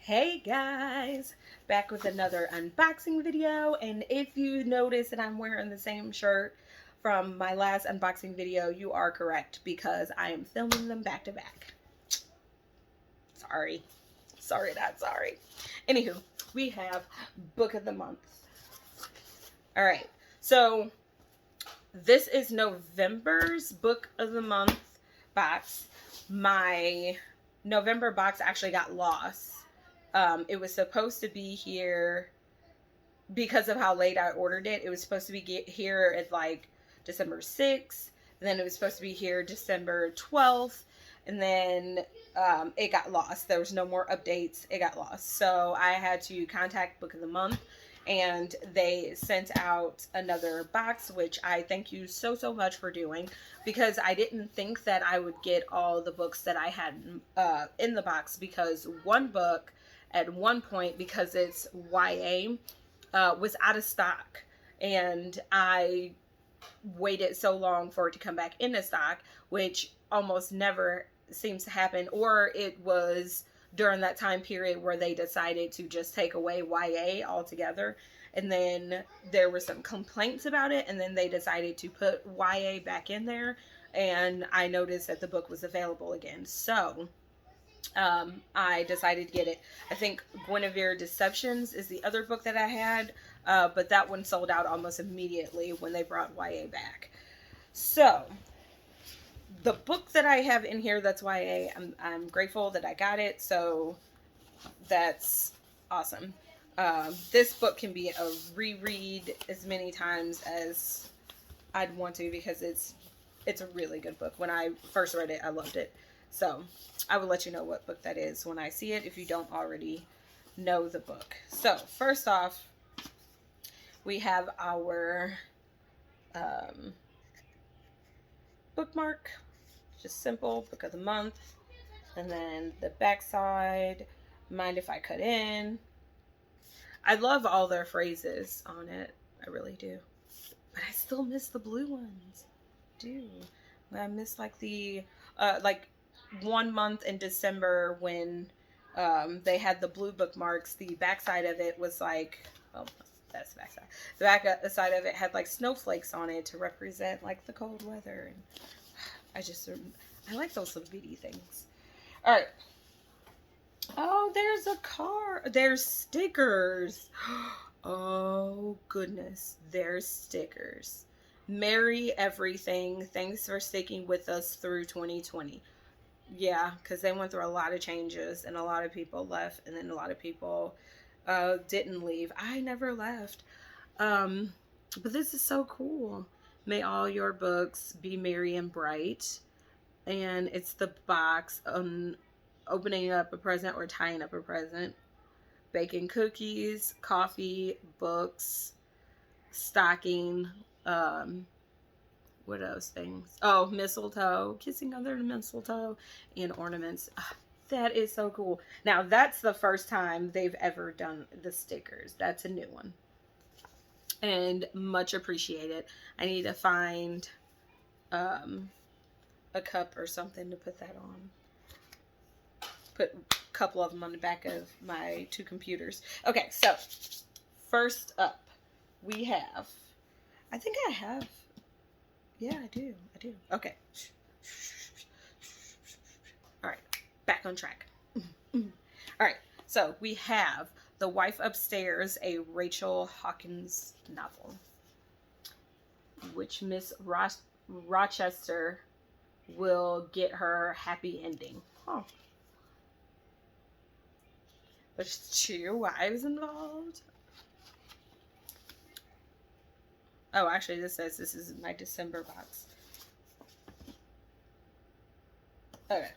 Hey guys, back with another unboxing video, and if you notice that I'm wearing the same shirt from my last unboxing video, you are correct because I am filming them back to back. Sorry. Sorry, not sorry. Anywho, we have book of the month. Alright, so this is November's book of the month box. My November box actually got lost. It was supposed to be here because of how late I ordered it. It was supposed to be here at like December 6th. And then it was supposed to be here December 12th. And then it got lost. There was no more updates. It got lost. So I had to contact Book of the Month. And they sent out another box, which I thank you so much for doing, because I didn't think that I would get all the books that I had in the box, because one book at one point, because it's YA, was out of stock, and I waited so long for it to come back into stock, which almost never seems to happen, or it was during that time period where they decided to just take away YA altogether, and then there were some complaints about it, and then they decided to put YA back in there, and I noticed that the book was available again. So I decided to get it. I think Guinevere Deceptions is the other book that I had, but that one sold out almost immediately when they brought YA back. So the book that I have in here that's YA, I'm grateful that I got it, so that's awesome. This book can be a reread as many times as I'd want to, because it's a really good book. When I first read it, I loved it. So I will let you know what book that is when I see it, if you don't already know the book. So first off, we have our bookmark, just simple, book of the month. And then the back side, mind if I cut in. I love all their phrases on it. I really do. But I still miss the blue ones. I do. I miss like the, like 1 month in December when they had the blue bookmarks. The backside of it was like, well, that's the backside. The back side of it had like snowflakes on it to represent like the cold weather. And I like those little bitty things. All right. Oh, there's a car. There's stickers. Oh, goodness. There's stickers. Merry everything. Thanks for sticking with us through 2020. Yeah, because they went through a lot of changes, and a lot of people left, and then a lot of people didn't leave. I never left. But this is so cool. May all your books be merry and bright. And it's the box on opening up a present or tying up a present. Baking cookies, coffee, books, stocking, what else things? Oh, mistletoe, kissing under the mistletoe, and ornaments. That is so cool. Now, that's the first time they've ever done the stickers. That's a new one. And much appreciated. I need to find a cup or something to put that on. Put a couple of them on the back of my 2 computers. Okay, so first up, we have, I think I have, yeah, I do. Okay. All right, back on track. All right, so we have The Wife Upstairs, a Rachel Hawkins novel, which Miss Rochester will get her happy ending. Oh. There's 2 wives involved. Oh, actually, this says this is my December box. Okay.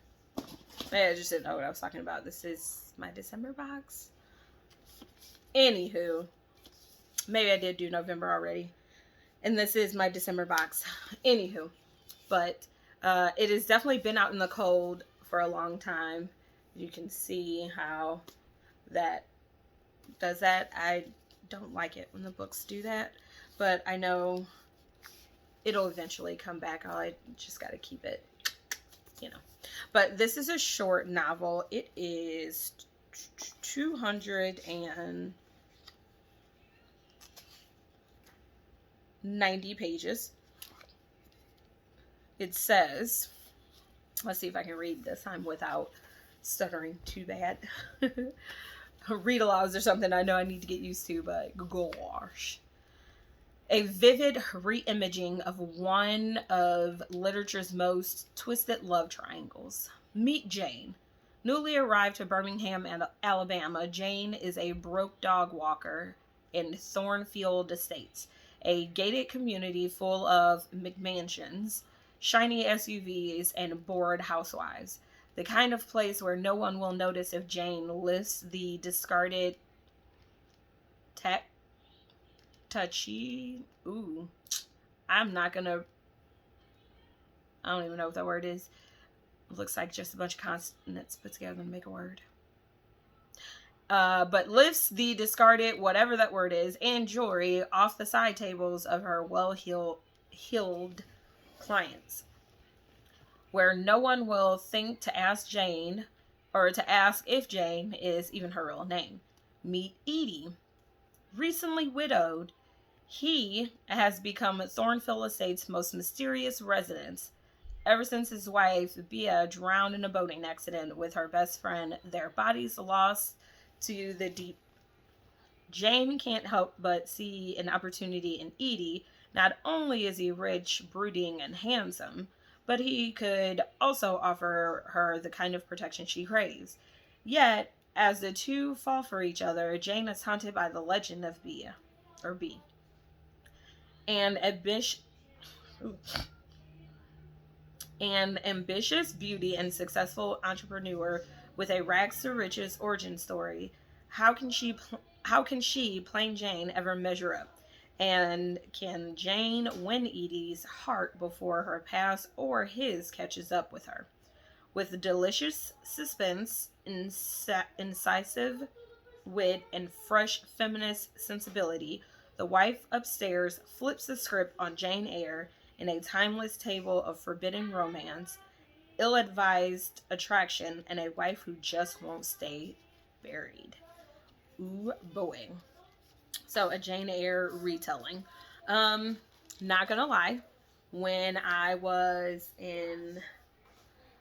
Maybe I just didn't know what I was talking about. This is my December box. Anywho, maybe I did do November already. And this is my December box. Anywho, but it has definitely been out in the cold for a long time. You can see how that does that. I don't like it when the books do that, but I know it'll eventually come back. I just got to keep it, you know. But this is a short novel. It is 290 pages. It says, let's see if I can read this time without stuttering too bad. Read alouds or something I know I need to get used to, but gosh. A vivid reimaging of one of literature's most twisted love triangles. Meet Jane. Newly arrived to Birmingham, Alabama, Jane is a broke dog walker in Thornfield Estates, a gated community full of McMansions, shiny SUVs, and bored housewives. The kind of place where no one will notice if Jane lifts the discarded touchy. Ooh. I don't even know what that word is. It looks like just a bunch of consonants put together to make a word. But lifts the discarded, whatever that word is, and jewelry off the side tables of her well-heeled clients, where no one will think to ask Jane, or to ask if Jane is even her real name. Meet Edie. Recently widowed, he has become Thornfield Estate's most mysterious residence. Ever since his wife, Bea, drowned in a boating accident with her best friend, their bodies lost to the deep. Jane can't help but see an opportunity in Edie. Not only is he rich, brooding, and handsome, but he could also offer her the kind of protection she craves. Yet, as the two fall for each other, Jane is haunted by the legend of Bea. An ambitious beauty and successful entrepreneur with a rags to riches origin story. How can she, plain Jane, ever measure up? And can Jane win Edie's heart before her past or his catches up with her? With delicious suspense, incisive wit, and fresh feminist sensibility, The Wife Upstairs flips the script on Jane Eyre in a timeless tale of forbidden romance, ill-advised attraction, and a wife who just won't stay buried. Ooh, boy. So, a Jane Eyre retelling. Not gonna lie, when I was in,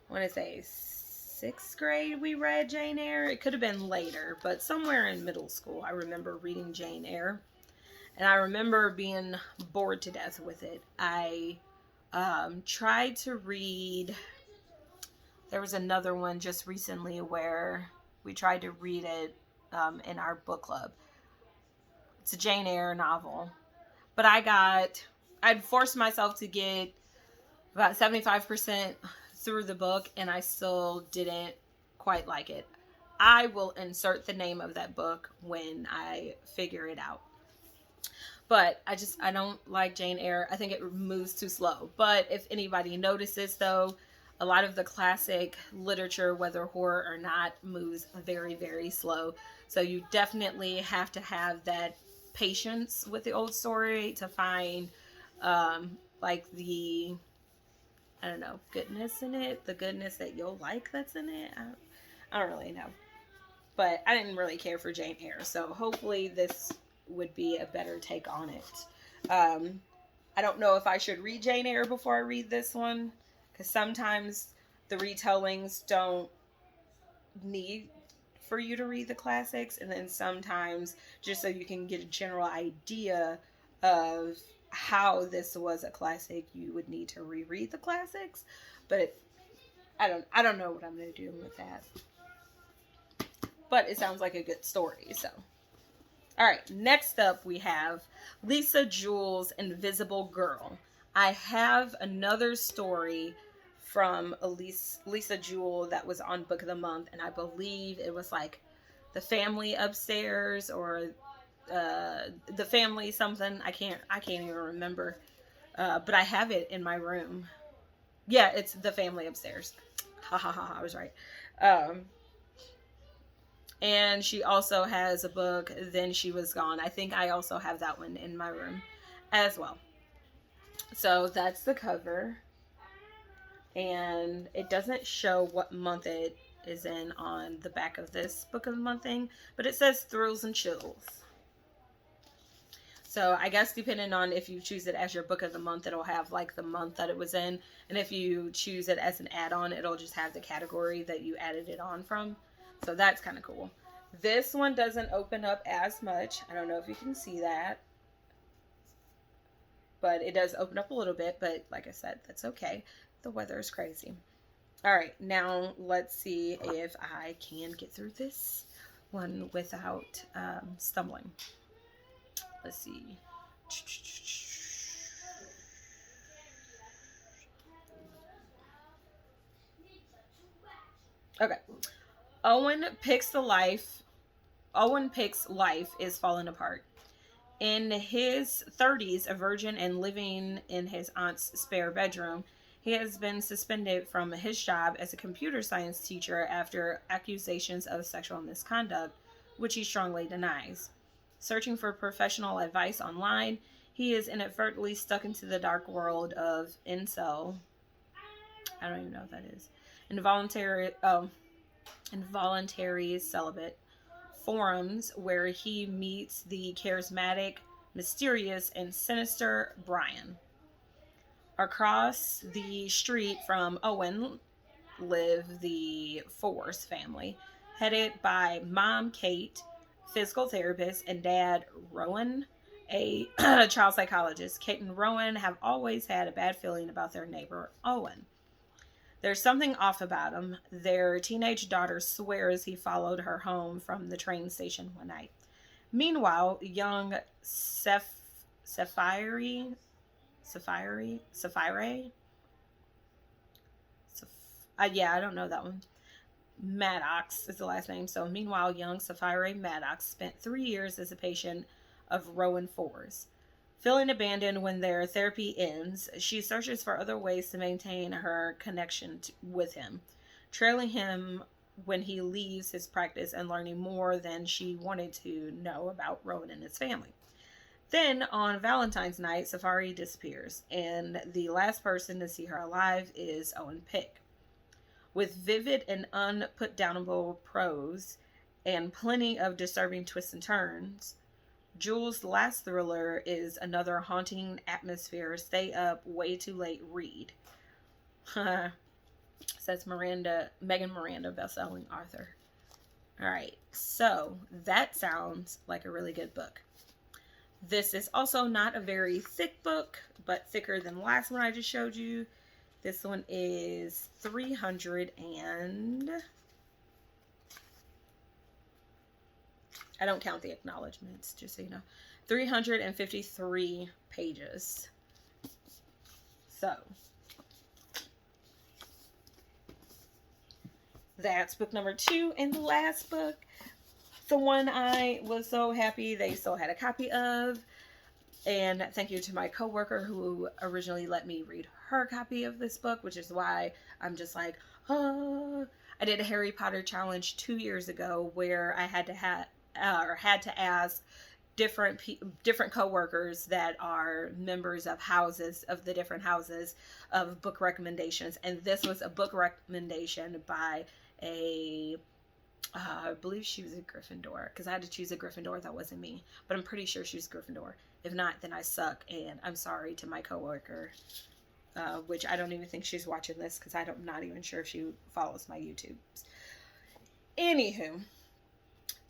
I want to say 6th grade, we read Jane Eyre. It could have been later, but somewhere in middle school, I remember reading Jane Eyre. And I remember being bored to death with it. I tried to read, there was another one just recently where we tried to read it in our book club. It's a Jane Eyre novel. But I'd forced myself to get about 75% through the book, and I still didn't quite like it. I will insert the name of that book when I figure it out. But I don't like Jane Eyre. I think it moves too slow. But if anybody notices, though, a lot of the classic literature, whether horror or not, moves very, very slow. So you definitely have to have that patience with the old story to find, like the, I don't know, goodness in it. The goodness that you'll like that's in it. I don't really know. But I didn't really care for Jane Eyre. So hopefully this would be a better take on it. I don't know if I should read Jane Eyre before I read this one, because sometimes the retellings don't need for you to read the classics, and then sometimes just so you can get a general idea of how this was a classic, you would need to reread the classics. But I don't know what I'm going to do with that. But it sounds like a good story, so. All right, next up we have Lisa Jewell's Invisible Girl. I have another story from Lisa Jewell that was on Book of the Month, and I believe it was like The Family Upstairs or The Family something. I can't even remember. But I have it in my room. Yeah, it's The Family Upstairs. Ha ha ha, I was right. And she also has a book, Then She Was Gone. I think I also have that one in my room as well. So that's the cover. And it doesn't show what month it is in on the back of this book of the month thing, but it says Thrills and Chills. So I guess depending on if you choose it as your book of the month, it'll have like the month that it was in. And if you choose it as an add-on, it'll just have the category that you added it on from. So that's kind of cool. This one doesn't open up as much. I don't know if you can see that. But it does open up a little bit. But like I said, that's okay. The weather is crazy. All right. Now let's see if I can get through this one without stumbling. Let's see. Okay. Owen picks life is falling apart. In his 30s, a virgin and living in his aunt's spare bedroom, he has been suspended from his job as a computer science teacher after accusations of sexual misconduct, which he strongly denies. Searching for professional advice online, he is inadvertently stuck into the dark world of incel. I don't even know what that is. Involuntary celibate forums where he meets the charismatic, mysterious, and sinister Brian. Across the street from Owen live the Force family, headed by Mom Kate, physical therapist, and Dad Rowan, a child psychologist. Kate and Rowan have always had a bad feeling about their neighbor Owen. There's something off about him. Their teenage daughter swears he followed her home from the train station one night. Meanwhile, young Sapphire, I don't know that one. Maddox is the last name. So meanwhile, young Sapphire Maddox spent 3 years as a patient of Rowan Force. Feeling abandoned when their therapy ends, she searches for other ways to maintain her connection with him, trailing him when he leaves his practice and learning more than she wanted to know about Rowan and his family. Then, on Valentine's night, Safari disappears, and the last person to see her alive is Owen Pick. With vivid and unputdownable prose and plenty of disturbing twists and turns, Jules' last thriller is another haunting atmosphere, stay up way too late read. Says Megan Miranda, best-selling author. Alright, so that sounds like a really good book. This is also not a very thick book, but thicker than the last one I just showed you. This one is 300 and... I don't count the acknowledgments, just so you know. 353 pages. So, that's book number 2, and the last book, the one I was so happy they still had a copy of. And thank you to my coworker who originally let me read her copy of this book, which is why I'm just like, oh. I did a Harry Potter challenge 2 years ago where I had to ask different coworkers that are members of the different houses of book recommendations, and this was a book recommendation by I believe she was a Gryffindor, because I had to choose a Gryffindor. That wasn't me, but I'm pretty sure she was Gryffindor. If not, then I suck, and I'm sorry to my coworker, which I don't even think she's watching this, because I'm not even sure if she follows my YouTube. Anywho,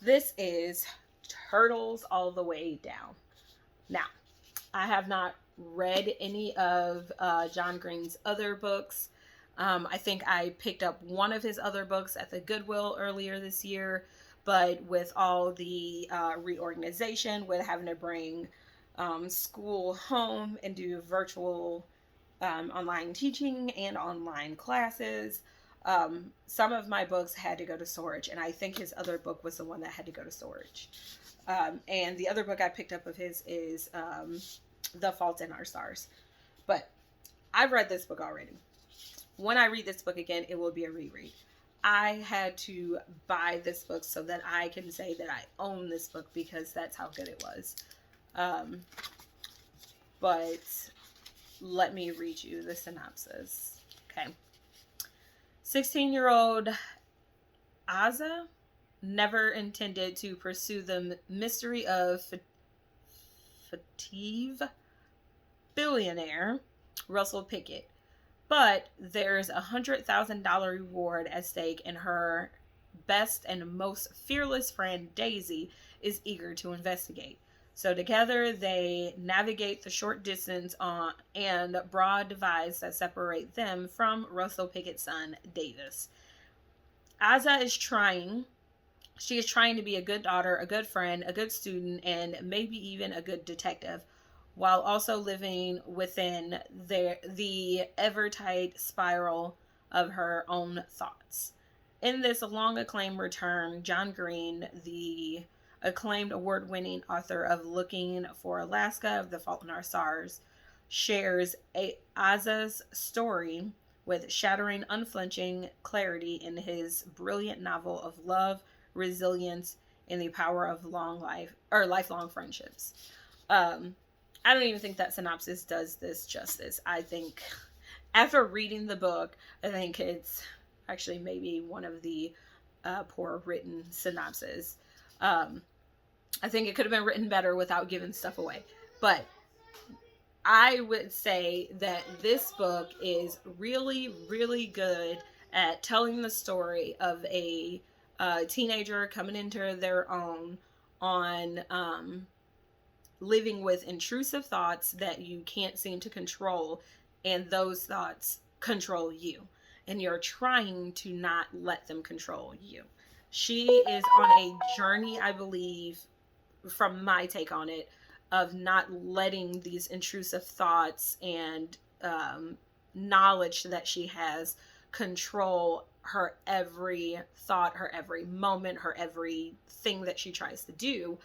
this is Turtles All the Way Down. Now, I have not read any of John Green's other books. I think I picked up one of his other books at the Goodwill earlier this year, but with all the reorganization, with having to bring school home and do virtual online teaching and online classes, some of my books had to go to storage, and I think his other book was the one that had to go to storage. And the other book I picked up of his is The Fault in Our Stars. But I've read this book already. When I read this book again, it will be a reread. I had to buy this book so that I can say that I own this book, because that's how good it was. But let me read you the synopsis. Okay. 16-year-old Aza never intended to pursue the mystery of Fative billionaire Russell Pickett, but there's $100,000 reward at stake, and her best and most fearless friend Daisy is eager to investigate. So together they navigate the short distance and broad divides that separate them from Russell Pickett's son, Davis. Aza is trying. She is trying to be a good daughter, a good friend, a good student, and maybe even a good detective, while also living within the ever-tight spiral of her own thoughts. In this long-acclaimed return, John Green, the acclaimed award-winning author of Looking for Alaska of The Fault in Our Stars, shares Aza's story with shattering, unflinching clarity in his brilliant novel of love, resilience, and the power of lifelong friendships. I don't even think that synopsis does this justice. I think after reading the book, I think it's actually maybe one of the poor written synopses. I think it could have been written better without giving stuff away. But I would say that this book is really, really good at telling the story of a teenager coming into their own on living with intrusive thoughts that you can't seem to control, and those thoughts control you, and you're trying to not let them control you. She is on a journey, I believe, from my take on it, of not letting these intrusive thoughts and knowledge that she has control her every thought, her every moment, her every thing that she tries to do.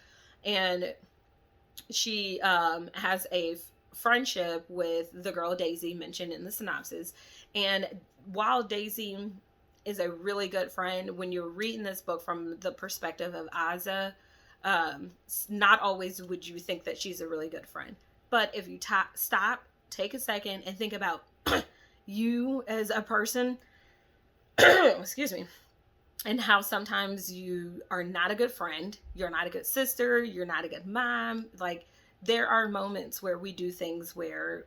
And she has a friendship with the girl Daisy mentioned in the synopsis. And while Daisy is a really good friend, when you're reading this book from the perspective of Aza, not always would you think that she's a really good friend. But if you stop, take a second, and think about you as a person, excuse me, and how sometimes you are not a good friend, you're not a good sister, you're not a good mom. Like, there are moments where we do things where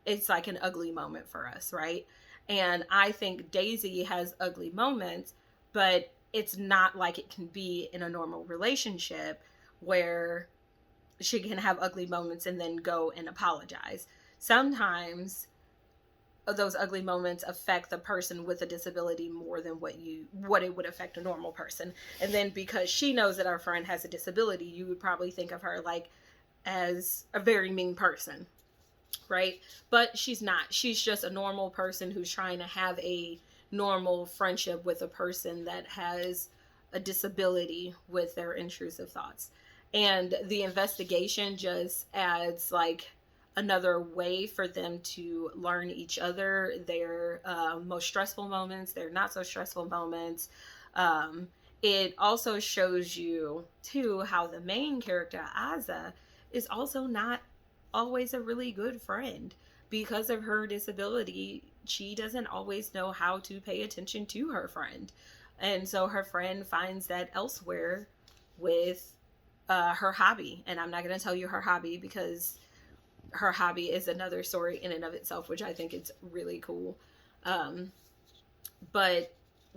it's like an ugly moment for us, right? And I think Daisy has ugly moments, but it's not like it can be in a normal relationship where she can have ugly moments and then go and apologize. Sometimes those ugly moments affect the person with a disability more than what it would affect a normal person. And then because she knows that our friend has a disability, you would probably think of her like as a very mean person, right? But she's not. She's just a normal person who's trying to have a normal friendship with a person that has a disability with their intrusive thoughts. And the investigation just adds like another way for them to learn each other, their most stressful moments, their not so stressful moments. It also shows you too how the main character Aza is also not always a really good friend. Because of her disability, she doesn't always know how to pay attention to her friend. And so her friend finds that elsewhere with her hobby. And I'm not going to tell you her hobby because her hobby is another story in and of itself, which I think is really cool. But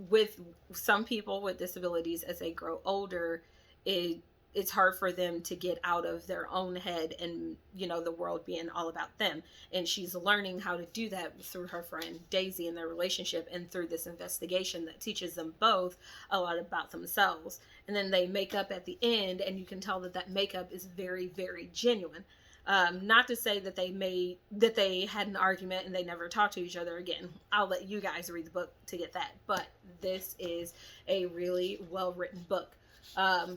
with some people with disabilities, as they grow older, it's hard for them to get out of their own head and, the world being all about them. And she's learning how to do that through her friend Daisy and their relationship, and through this investigation that teaches them both a lot about themselves. And then they make up at the end, and you can tell that makeup is very, very genuine. Not to say that they had an argument and they never talked to each other again. I'll let you guys read the book to get that. But this is a really well-written book.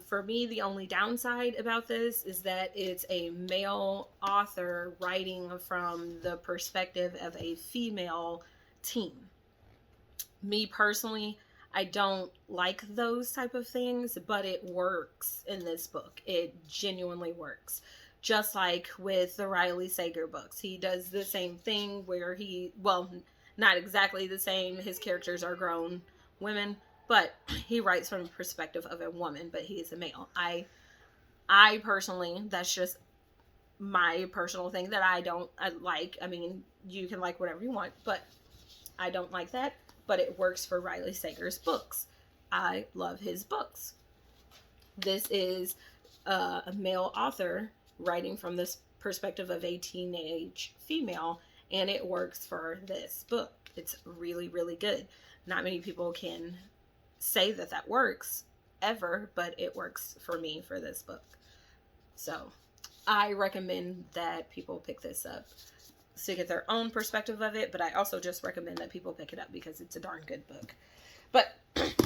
For me, the only downside about this is that it's a male author writing from the perspective of a female teen. Me personally, I don't like those type of things, but it works in this book. It genuinely works. Just like with the Riley Sager books. He does the same thing where not exactly the same. His characters are grown women, but he writes from the perspective of a woman, but he is a male. I personally, that's just my personal thing that I like. I mean, you can like whatever you want, but I don't like that. But it works for Riley Sager's books. I love his books. This is a male author writing from this perspective of a teenage female, and it works for this book. It's really, really good. Not many people can say that that works ever, but it works for me for this book. So I recommend that people pick this up to get their own perspective of it, but I also just recommend that people pick it up because it's a darn good book. But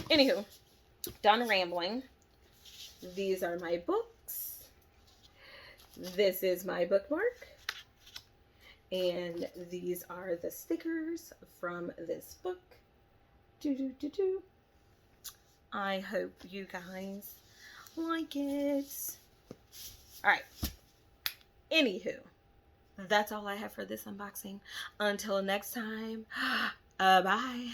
anywho, done rambling. These are my books. This is my bookmark. And these are the stickers from this book. I hope you guys like it. Alright. Anywho, that's all I have for this unboxing. Until next time, bye.